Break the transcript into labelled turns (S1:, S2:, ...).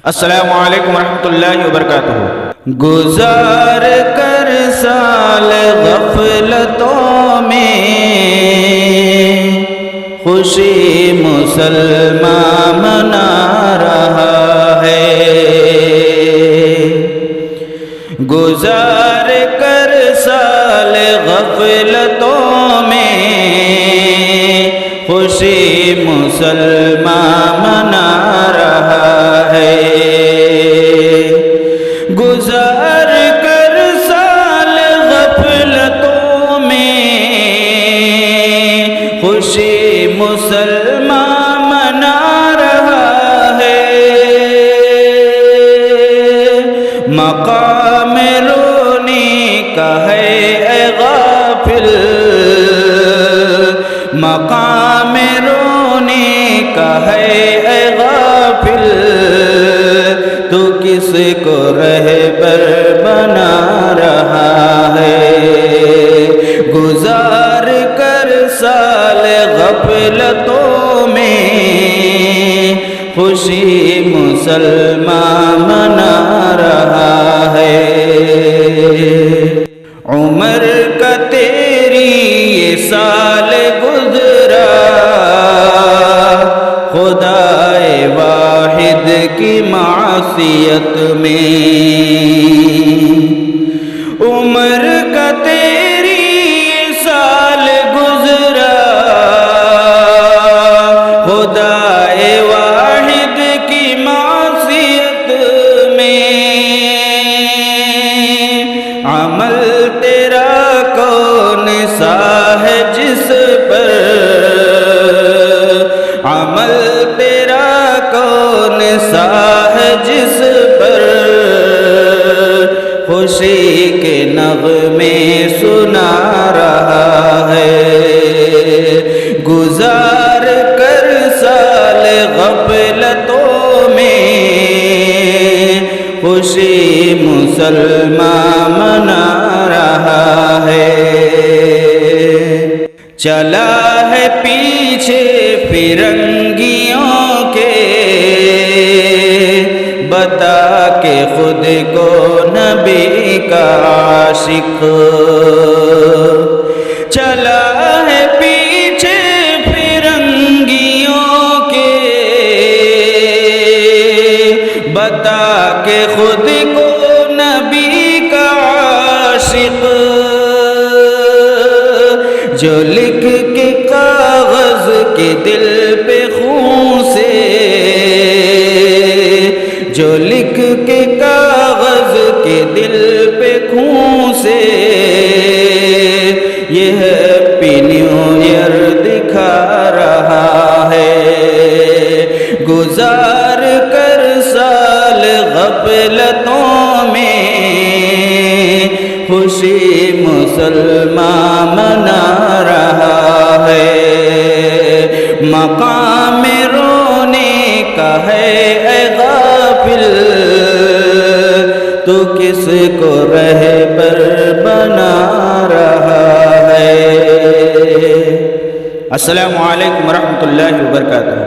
S1: السلام علیکم ورحمۃ اللہ وبرکاتہ۔ گزار کر سال غفلتوں میں خوشی مسلمان منا رہا ہے، گزار کر سال غفلتوں میں خوشی مسلمان منا رہا ہے، گزار کر سال غفلتوں میں خوشی مسلمان منا رہا ہے، مقام رونے کا ہے اے غافل، مقام رونے کا ہے اے غافل، تو کس کو رہبر بنا رہا ہے، گزار کر سال غفلتوں میں خوشی مسلمان منا رہا ہے، عمر کا تیری یہ سال گزرا خدائے واحد کی معصیت میں، عمر کا تیری یہ سال گزرا خدائے واحد کی معصیت میں، عمل تیرا کون سا ہے جس پر، عمل تیرا کون سا ہے جس پر خوشی کے نغمے سنا رہا ہے، گزار کر سال غفلتوں میں خوشی مسلمان منا رہا ہے، چلا ہے پیچھے فرنگیوں کے بتا کے خود کو نبی کا عاشق، چلا ہے پیچھے فرنگیوں کے بتا کے خود کو نبی کا عاشق، جو لکھ کے کاغذ کے دل پہ خون سے، جو لکھ کے کاغذ کے دل پہ خون سے یہ ہیپی نیو ایئر دکھا رہا ہے، گزار کر سال غفلتوں میں خوشی مسلمان منا رہا ہے، مقام رونے کا ہے اے غافل، تو کس کو رہبر بنا رہا ہے۔ السلام علیکم ورحمۃ اللہ وبرکاتہ۔